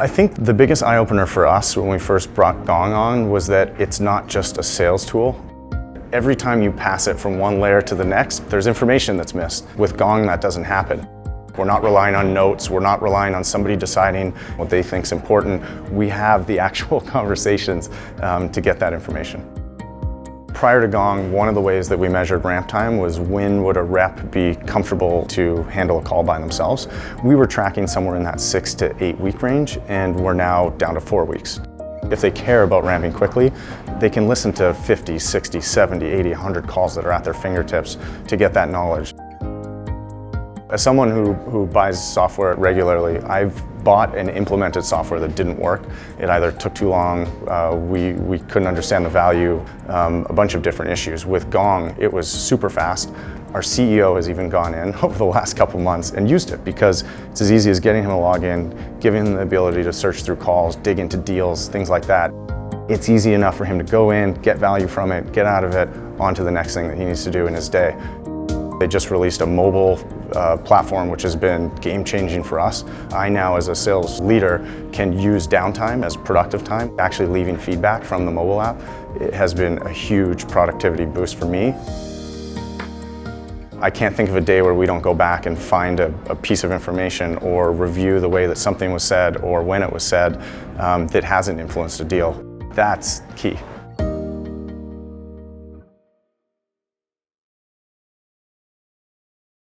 I think the biggest eye-opener for us when we first brought Gong on was that it's not just a sales tool. Every time you pass it from one layer to the next, there's information that's missed. With Gong, that doesn't happen. We're not relying on notes, we're not relying on somebody deciding what they think is important. We have the actual conversations to get that information. Prior to Gong, one of the ways that we measured ramp time was when would a rep be comfortable to handle a call by themselves. We were tracking somewhere in that 6 to 8 week range, and we're now down to 4 weeks. If they care about ramping quickly, they can listen to 50, 60, 70, 80, 100 calls that are at their fingertips to get that knowledge. As someone who buys software regularly, I've bought and implemented software that didn't work. It either took too long, we couldn't understand the value, a bunch of different issues. With Gong, it was super fast. Our CEO has even gone in over the last couple months and used it because it's as easy as getting him a login, giving him the ability to search through calls, dig into deals, things like that. It's easy enough for him to go in, get value from it, get out of it, onto the next thing that he needs to do in his day. They just released a mobile platform which has been game-changing for us. I now, as a sales leader, can use downtime as productive time, actually leaving feedback from the mobile app. It has been a huge productivity boost for me. I can't think of a day where we don't go back and find a piece of information or review the way that something was said or when it was said that hasn't influenced a deal. That's key.